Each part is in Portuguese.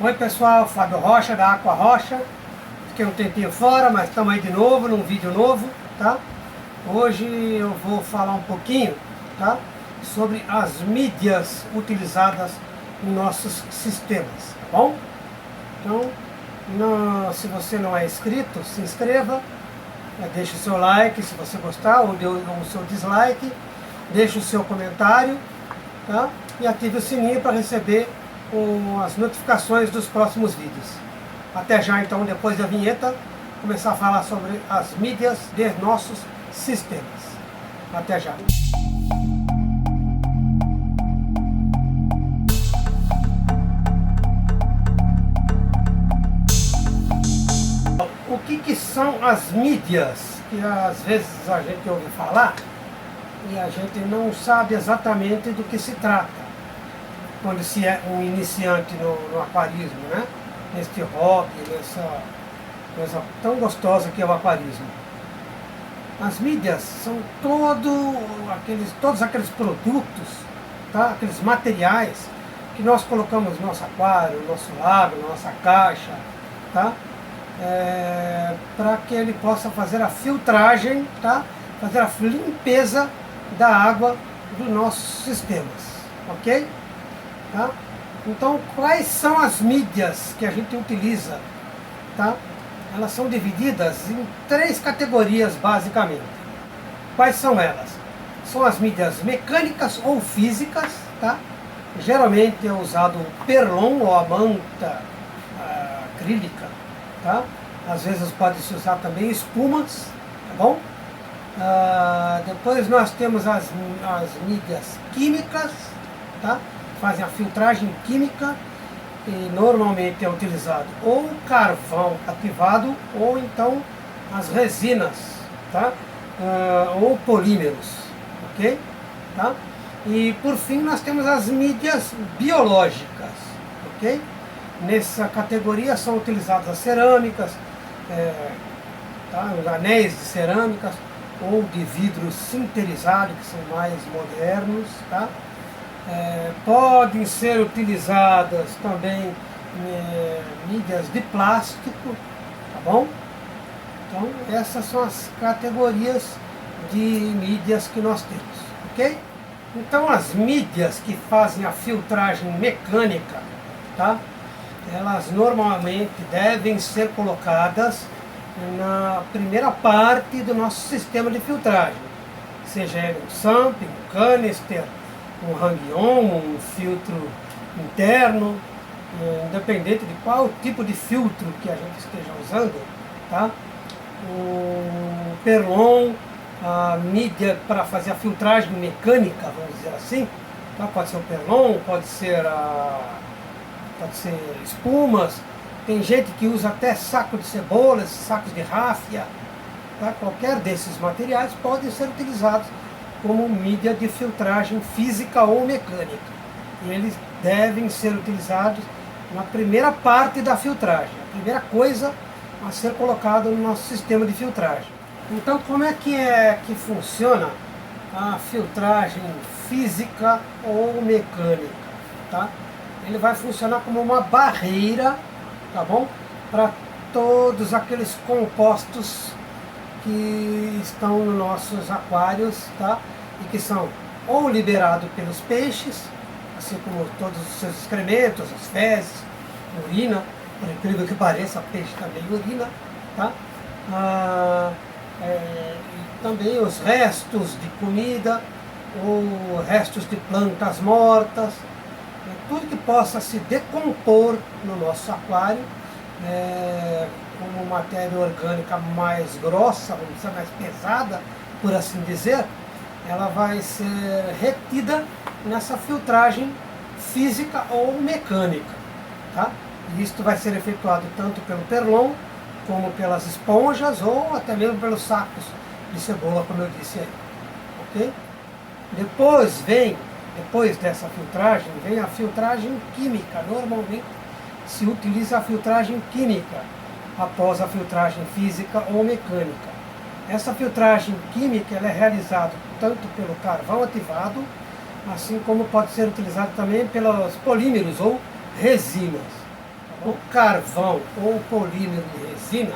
Oi pessoal, Fábio Rocha da Aqua Rocha. Fiquei um tempinho fora, mas estamos aí de novo, num vídeo novo, tá? Hoje eu vou falar um pouquinho, tá? Sobre as mídias utilizadas em nossos sistemas, tá bom? Então, se você não é inscrito, se inscreva, deixe o seu like se você gostar, ou dê o seu dislike, deixe o seu comentário, tá? E ative o sininho para receber as notificações dos próximos vídeos. Até já então, depois da vinheta, começar a falar sobre as mídias de nossos sistemas. Até já. O que são as mídias? Que às vezes a gente ouve falar e a gente não sabe exatamente do que se trata quando se é um iniciante no aquarismo, né? Neste hobby, nessa coisa tão gostosa que é o aquarismo. As mídias são todos aqueles produtos, tá? Aqueles materiais que nós colocamos no nosso aquário, no nosso lago, na nossa caixa, tá? Para que ele possa fazer a filtragem, tá? Fazer a limpeza da água dos nossos sistemas, ok? Tá? Então, quais são as mídias que a gente utiliza? Tá? Elas são divididas em 3 categorias, basicamente. Quais são elas? São as mídias mecânicas ou físicas, tá? Geralmente é usado o perlon ou a manta acrílica, tá? Às vezes pode-se usar também espumas, tá bom? Depois nós temos as mídias químicas, tá? Fazem a filtragem química e normalmente é utilizado ou carvão ativado ou então as resinas, tá? Ou polímeros, ok? Tá? E por fim nós temos as mídias biológicas, ok? Nessa categoria são utilizadas as cerâmicas, tá? Os anéis de cerâmicas ou de vidro sinterizado, que são mais modernos, tá? Podem ser utilizadas também mídias de plástico, tá bom? Então essas são as categorias de mídias que nós temos, ok? Então as mídias que fazem a filtragem mecânica, tá? Elas normalmente devem ser colocadas na primeira parte do nosso sistema de filtragem, seja ele um sump, um canister, um hang-on, um filtro interno, independente de qual tipo de filtro que a gente esteja usando, tá? O perlon, a mídia para fazer a filtragem mecânica, vamos dizer assim, tá? Pode ser o perlon, pode ser espumas, tem gente que usa até saco de cebolas, sacos de ráfia, tá? Qualquer desses materiais podem ser utilizados como mídia de filtragem física ou mecânica. E eles devem ser utilizados na primeira parte da filtragem, a primeira coisa a ser colocada no nosso sistema de filtragem. Então, como é que funciona a filtragem física ou mecânica? Tá? Ele vai funcionar como uma barreira, tá bom? Para todos aqueles compostos que estão nos nossos aquários, tá? E que são ou liberados pelos peixes, assim como todos os seus excrementos, as fezes, urina, por incrível que pareça, peixe também urina, tá? E também os restos de comida, ou restos de plantas mortas, tudo que possa se decompor no nosso aquário, como matéria orgânica mais grossa, vamos dizer, mais pesada, por assim dizer, ela vai ser retida nessa filtragem física ou mecânica, tá? E isto vai ser efetuado tanto pelo perlon, como pelas esponjas, ou até mesmo pelos sacos de cebola, como eu disse aí, ok? Depois dessa filtragem, vem a filtragem química. Normalmente se utiliza a filtragem química após a filtragem física ou mecânica. Essa filtragem química ela é realizada tanto pelo carvão ativado, assim como pode ser utilizado também pelos polímeros ou resinas. Tá O carvão ou polímero de resina,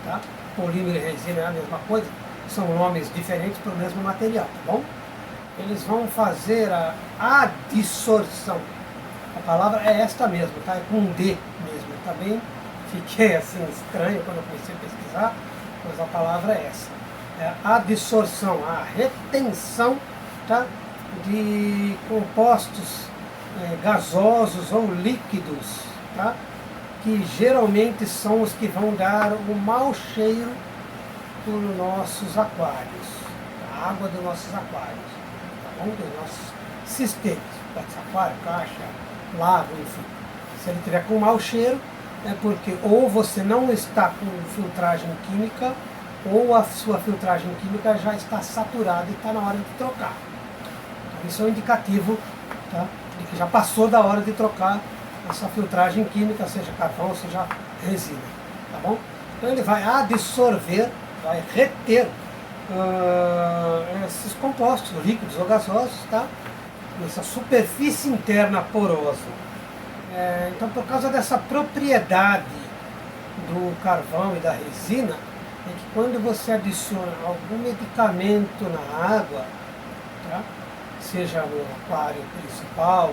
tá? Polímero e resina é a mesma coisa, são nomes diferentes para o mesmo material, tá bom? Eles vão fazer a adsorção. A palavra é esta mesmo, tá? É com um D mesmo. Eu também fiquei assim estranho quando eu comecei a pesquisar, mas a palavra é essa. É a adsorção, a retenção, tá? De compostos gasosos ou líquidos, tá? Que geralmente são os que vão dar o mau cheiro para os nossos aquários, a água dos nossos aquários, tá bom? Dos nossos sistemas, pode ser aquário, caixa, lago, enfim. Se ele tiver com mau cheiro, é porque ou você não está com filtragem química, ou a sua filtragem química já está saturada e está na hora de trocar. Então, isso é um indicativo, tá? De que já passou da hora de trocar essa filtragem química, seja carvão, seja resina, tá bom? Então ele vai absorver, vai reter esses compostos líquidos ou gasosos, tá? Nessa superfície interna porosa. Então, por causa dessa propriedade do carvão e da resina, é que quando você adiciona algum medicamento na água, tá? Seja no aquário principal,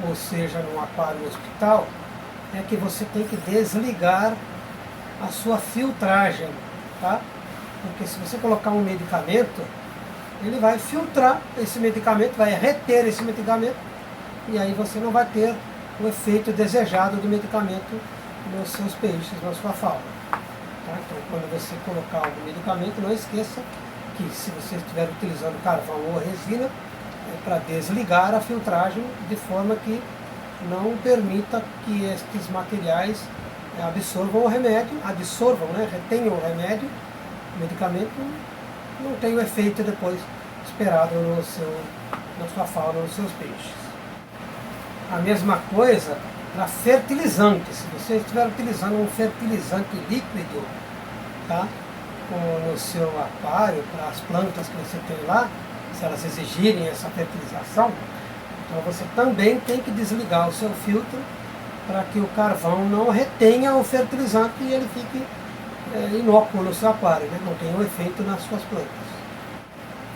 ou seja no aquário hospital, é que você tem que desligar a sua filtragem, tá? Porque se você colocar um medicamento, ele vai filtrar esse medicamento, vai reter esse medicamento, e aí você não vai ter o efeito desejado do medicamento nos seus peixes, na sua fauna. Tá? Então, quando você colocar algum medicamento, não esqueça que se você estiver utilizando carvão ou resina, é para desligar a filtragem de forma que não permita que estes materiais absorvam o remédio, retenham o remédio, o medicamento não tem o efeito depois esperado na sua fauna, nos seus peixes. A mesma coisa para fertilizante. Se você estiver utilizando um fertilizante líquido, tá? No seu aquário, para as plantas que você tem lá, se elas exigirem essa fertilização, então você também tem que desligar o seu filtro para que o carvão não retenha o fertilizante e ele fique inócuo no seu aquário, né? Não tenha um efeito nas suas plantas.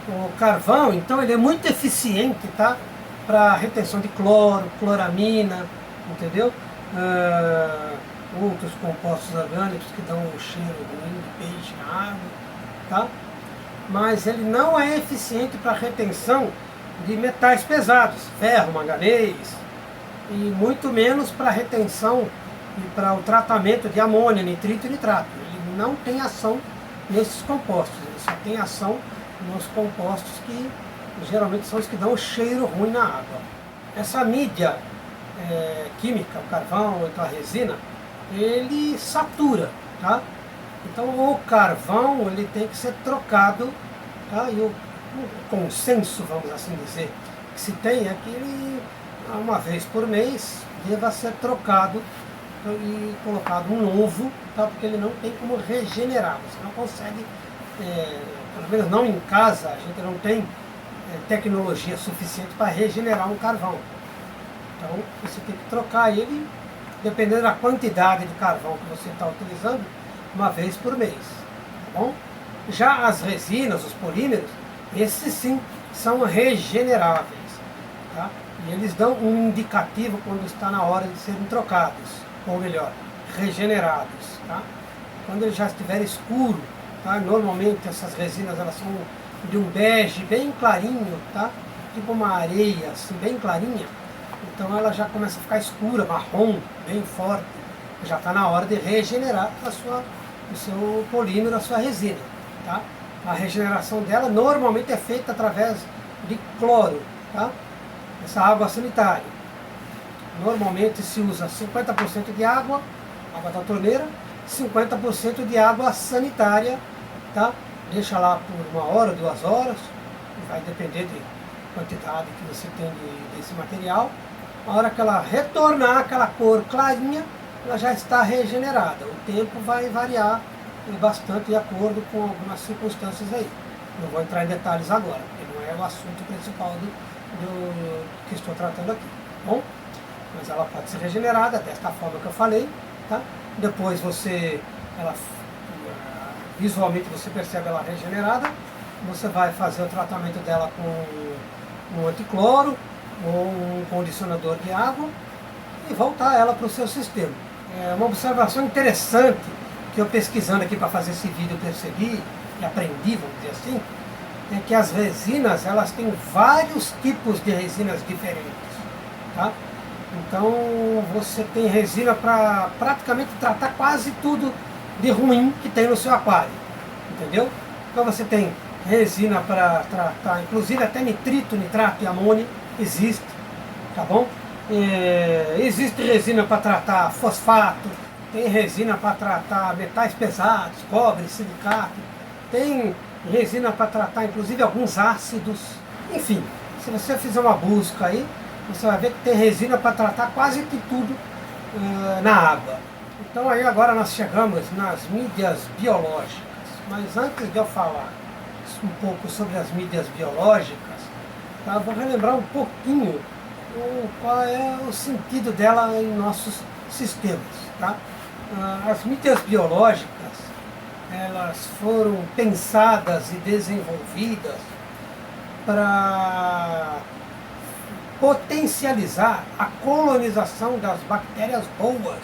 O carvão, então, ele é muito eficiente, tá? Para retenção de cloro, cloramina, entendeu? Outros compostos orgânicos que dão um cheiro ruim de peixe na água, tá? Mas ele não é eficiente para a retenção de metais pesados, ferro, manganês, e muito menos para a retenção e para o tratamento de amônia, nitrito e nitrato. Ele não tem ação nesses compostos, ele só tem ação nos compostos que geralmente são os que dão o cheiro ruim na água. Essa mídia química, o carvão, a resina, ele satura, tá? Então o carvão ele tem que ser trocado, tá? E o consenso, vamos assim dizer, que se tem é que ele, uma vez por mês, deva ser trocado e colocado um novo, tá? Porque ele não tem como regenerar, você não consegue, pelo menos não em casa, a gente não tem tecnologia suficiente para regenerar um carvão. Então você tem que trocar ele, dependendo da quantidade de carvão que você está utilizando, uma vez por mês, tá bom? Já as resinas, os polímeros, esses sim são regeneráveis, tá? E eles dão um indicativo quando está na hora de serem trocados, ou melhor, regenerados, tá? Quando ele já estiver escuro, tá? Normalmente essas resinas elas são de um bege bem clarinho, tá? Tipo uma areia assim, bem clarinha, então ela já começa a ficar escura, marrom, bem forte, já está na hora de regenerar o seu polímero, a sua resina, tá? A regeneração dela normalmente é feita através de cloro, tá? Essa água sanitária. Normalmente se usa 50% de água da torneira, 50% de água sanitária, tá? Deixa lá por 1 hora, 2 horas, vai depender de quantidade que você tem desse material. A hora que ela retornar aquela cor clarinha, ela já está regenerada. O tempo vai variar bastante de acordo com algumas circunstâncias aí. Não vou entrar em detalhes agora, porque não é o assunto principal do que estou tratando aqui. Bom, mas ela pode ser regenerada desta forma que eu falei, tá? Depois visualmente você percebe ela regenerada, você vai fazer o tratamento dela com um anticloro ou um condicionador de água e voltar ela para o seu sistema. É uma observação interessante que eu pesquisando aqui para fazer esse vídeo percebi e aprendi, vamos dizer assim, é que as resinas, elas têm vários tipos de resinas diferentes, tá? Então você tem resina para praticamente tratar quase tudo de ruim que tem no seu aquário, entendeu? Então você tem resina para tratar, inclusive até nitrito, nitrato e amônia, existe, tá bom? Existe resina para tratar fosfato, tem resina para tratar metais pesados, cobre, silicato, tem resina para tratar inclusive alguns ácidos, enfim, se você fizer uma busca aí, você vai ver que tem resina para tratar quase que tudo na água. Então aí agora nós chegamos nas mídias biológicas, mas antes de eu falar um pouco sobre as mídias biológicas, tá, eu vou relembrar um pouquinho qual é o sentido dela em nossos sistemas. Tá? As mídias biológicas, elas foram pensadas e desenvolvidas para potencializar a colonização das bactérias boas,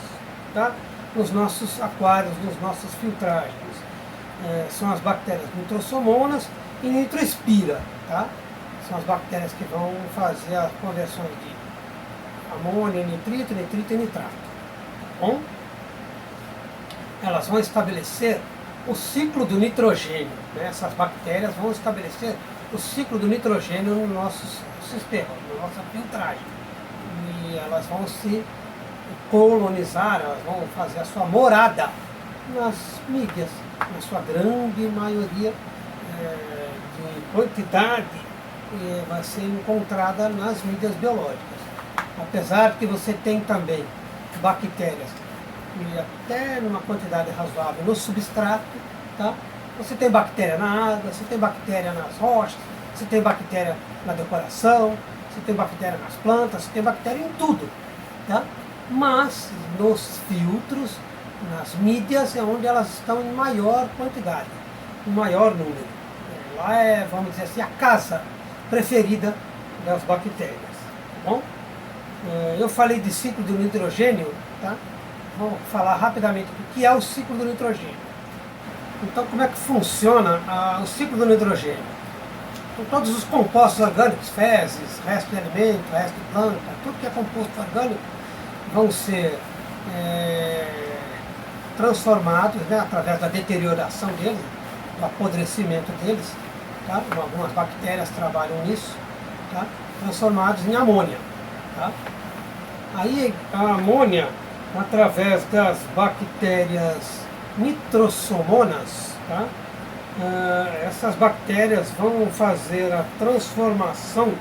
tá? Nos nossos aquários, nos nossos filtragens. São as bactérias nitrosomonas e nitrospira, tá? São as bactérias que vão fazer as conversões de amônia, nitrito, nitrito e nitrato. Tá bom? Elas vão estabelecer o ciclo do nitrogênio, né? Essas bactérias vão estabelecer o ciclo do nitrogênio no nosso sistema, na nossa filtragem. E elas vão se colonizar, elas vão fazer a sua morada nas mídias, na sua grande maioria de quantidade vai ser encontrada nas mídias biológicas. Apesar que você tem também bactérias e até numa quantidade razoável no substrato, tá? Você tem bactéria na água, você tem bactéria nas rochas, você tem bactéria na decoração, você tem bactéria nas plantas, você tem bactéria em tudo, tá? Mas nos filtros, nas mídias, é onde elas estão em maior quantidade, em maior número. Lá é, vamos dizer assim, a casa preferida das bactérias, tá bom? Eu falei de ciclo do nitrogênio, tá? Vou falar rapidamente o que é o ciclo do nitrogênio. Então, como é que funciona o ciclo do nitrogênio? Então, todos os compostos orgânicos, fezes, resto de alimento, resto de planta, tudo que é composto orgânico, vão ser transformados, né, através da deterioração deles, do apodrecimento deles, tá? Algumas bactérias trabalham nisso, tá? Transformados em amônia. Tá? Aí a amônia, através das bactérias nitrosomonas, tá? Essas bactérias vão fazer a transformação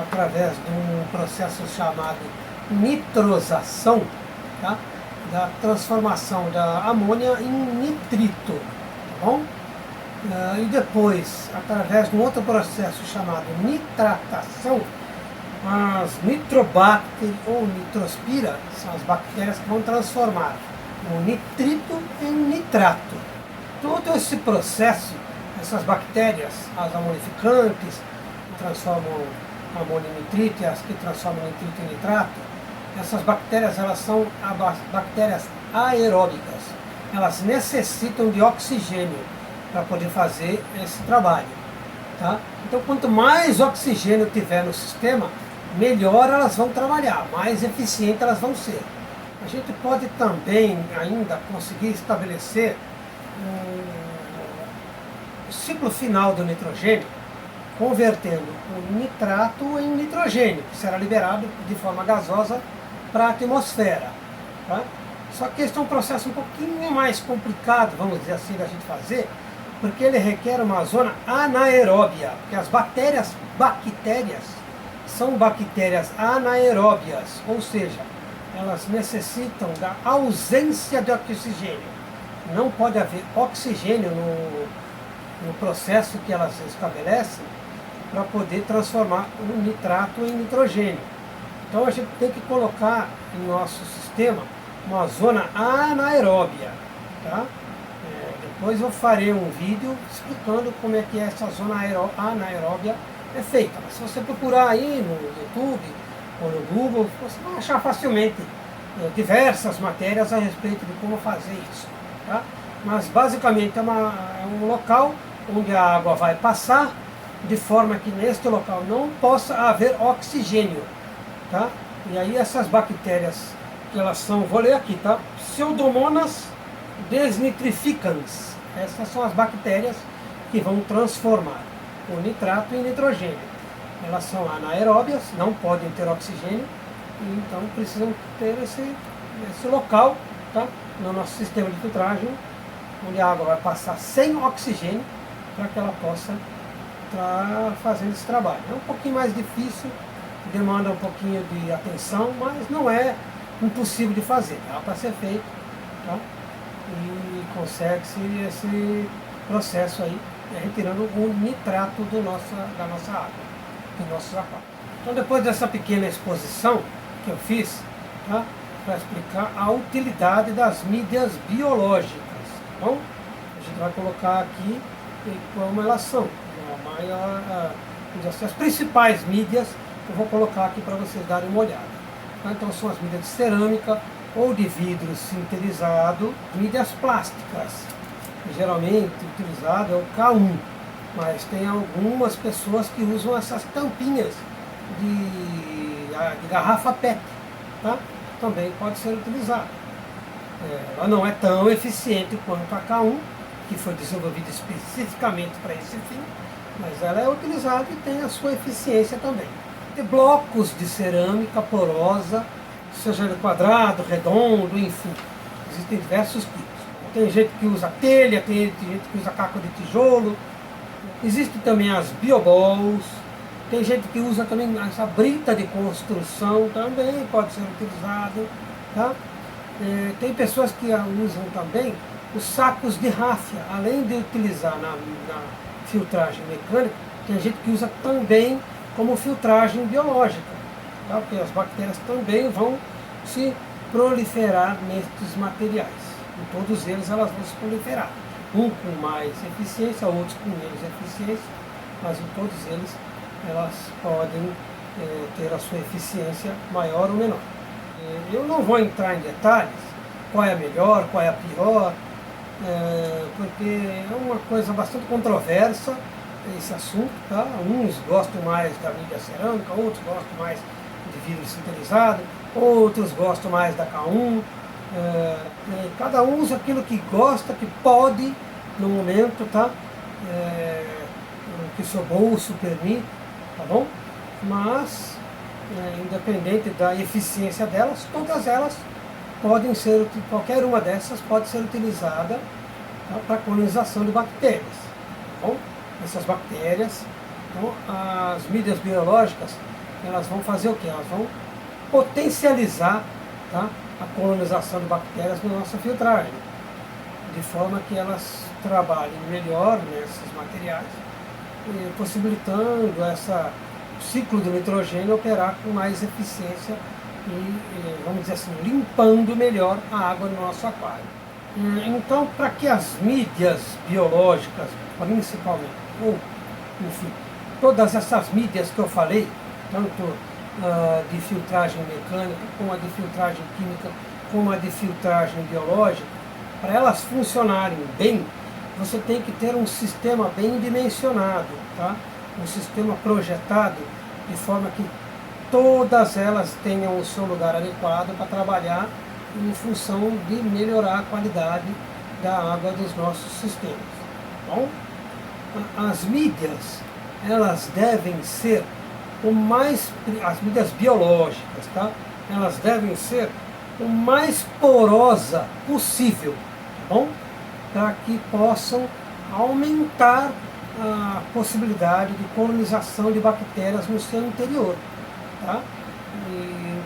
através de um processo chamado nitrosação, tá? Da transformação da amônia em nitrito, tá bom? E depois, através de um outro processo chamado nitratação, as nitrobacter ou nitrospira são as bactérias que vão transformar o nitrito em nitrato. Todo esse processo, essas bactérias, as amonificantes, transformam amônia em nitrito e as que transformam nitrito em nitrato, essas bactérias, elas são bactérias aeróbicas. Elas necessitam de oxigênio para poder fazer esse trabalho. Tá? Então, quanto mais oxigênio tiver no sistema, melhor elas vão trabalhar, mais eficientes elas vão ser. A gente pode também ainda conseguir estabelecer o ciclo final do nitrogênio, convertendo o nitrato em nitrogênio, que será liberado de forma gasosa para a atmosfera. Tá? Só que esse é um processo um pouquinho mais complicado, vamos dizer assim, da gente fazer, porque ele requer uma zona anaeróbia, porque as bactérias são bactérias anaeróbias, ou seja, elas necessitam da ausência de oxigênio. Não pode haver oxigênio no processo que elas estabelecem para poder transformar o nitrato em nitrogênio. Então a gente tem que colocar em nosso sistema uma zona anaeróbia, tá? Depois eu farei um vídeo explicando como é que essa zona anaeróbia é feita. Mas se você procurar aí no YouTube ou no Google, você vai achar facilmente diversas matérias a respeito de como fazer isso, tá? Mas basicamente é um local onde a água vai passar, de forma que neste local não possa haver oxigênio, tá? E aí essas bactérias, que elas são, vou ler aqui, tá? Pseudomonas desnitrificans. Essas são as bactérias que vão transformar o nitrato em nitrogênio. Elas são anaeróbias, não podem ter oxigênio, e então precisam ter esse local, tá? No nosso sistema de filtragem, onde a água vai passar sem oxigênio, para que ela possa estar fazendo esse trabalho. É um pouquinho mais difícil, demanda um pouquinho de atenção, mas não é impossível de fazer, dá para ser feito, tá? E consegue-se esse processo aí, retirando o nitrato da nossa água, dos nossos aquários. Então, depois dessa pequena exposição que eu fiz, tá? Para explicar a utilidade das mídias biológicas, tá bom? A gente vai colocar aqui como elas são, as principais mídias que eu vou colocar aqui para vocês darem uma olhada. Então são as mídias de cerâmica ou de vidro sinterizado, mídias plásticas, que geralmente utilizado é o K1, mas tem algumas pessoas que usam essas tampinhas de garrafa PET, tá? Também pode ser utilizada. Ela não é tão eficiente quanto a K1, que foi desenvolvida especificamente para esse fim, mas ela é utilizada e tem a sua eficiência também. Tem blocos de cerâmica porosa, seja ele quadrado, redondo, enfim, existem diversos tipos. Tem gente que usa telha, tem gente que usa caco de tijolo, existem também as bioballs, tem gente que usa também essa brita de construção, também pode ser utilizado, tá? Tem pessoas que usam também os sacos de ráfia, além de utilizar na filtragem mecânica, tem gente que usa também como filtragem biológica, tá? Porque as bactérias também vão se proliferar nestes materiais. Em todos eles elas vão se proliferar. Um com mais eficiência, outros com menos eficiência, mas em todos eles elas podem ter a sua eficiência maior ou menor. Eu não vou entrar em detalhes, qual é a melhor, qual é a pior, porque é uma coisa bastante controversa esse assunto, tá? Uns gostam mais da mídia cerâmica, outros gostam mais de vidro sinterizado, outros gostam mais da K1, cada um usa aquilo que gosta, que pode no momento, tá? Que seu bolso permite, tá bom? Mas, independente da eficiência delas, todas elas podem ser, qualquer uma dessas pode ser utilizada, tá? Para colonização de bactérias, tá bom? Essas bactérias, então, as mídias biológicas, elas vão fazer o quê? Elas vão potencializar, tá? A colonização de bactérias na nossa filtragem, de forma que elas trabalhem melhor nesses materiais, possibilitando o ciclo do nitrogênio operar com mais eficiência e, vamos dizer assim, limpando melhor a água do nosso aquário. Então, para que as mídias biológicas, principalmente, ou, enfim, todas essas mídias que eu falei, tanto de filtragem mecânica, como a de filtragem química, como a de filtragem biológica, para elas funcionarem bem, você tem que ter um sistema bem dimensionado, tá? Um sistema projetado de forma que todas elas tenham o seu lugar adequado para trabalhar em função de melhorar a qualidade da água dos nossos sistemas. Bom, as mídias, elas devem ser as mídias biológicas, tá? Elas devem ser o mais porosa possível, tá bom? Para que possam aumentar a possibilidade de colonização de bactérias no seu interior, tá?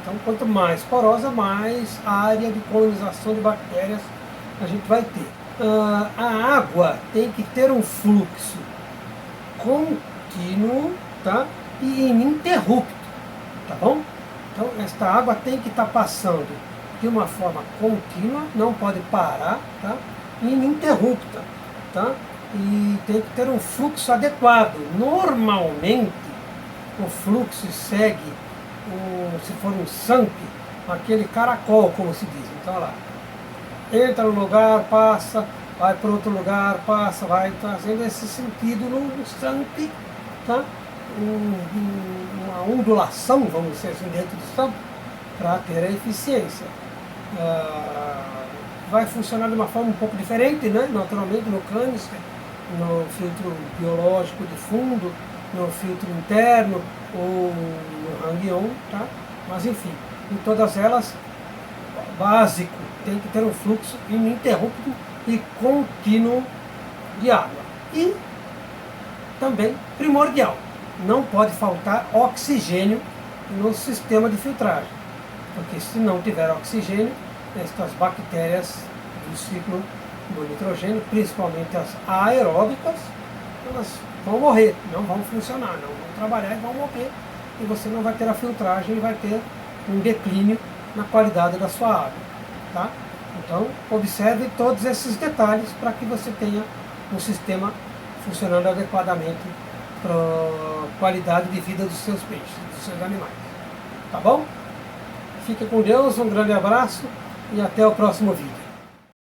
Então, quanto mais porosa, mais área de colonização de bactérias a gente vai ter. A água tem que ter um fluxo contínuo, tá? E ininterrupto, tá bom? Então, esta água tem que estar passando de uma forma contínua, não pode parar, tá? Ininterrupta, tá? E tem que ter um fluxo adequado. Normalmente, o fluxo segue, se for um SAMP, aquele caracol, como se diz. Então, olha lá, entra no lugar, passa, vai para outro lugar, passa, vai trazendo esse sentido no SAMP, tá? Uma ondulação, vamos dizer assim, dentro do SAMP, para ter a eficiência. Vai funcionar de uma forma um pouco diferente, né? Naturalmente, no canister, no filtro biológico de fundo, no filtro interno ou no hang-on, tá? Mas enfim, em todas elas, básico, tem que ter um fluxo ininterrupto e contínuo de água. E também primordial, não pode faltar oxigênio no sistema de filtragem, porque se não tiver oxigênio, estas bactérias do ciclo do nitrogênio, principalmente as aeróbicas, elas vão morrer, não vão funcionar, não vão trabalhar e vão morrer, e você não vai ter a filtragem e vai ter um declínio na qualidade da sua água, tá? Então, observe todos esses detalhes para que você tenha um sistema funcionando adequadamente para a qualidade de vida dos seus peixes, dos seus animais. Tá bom? Fique com Deus, um grande abraço e até o próximo vídeo.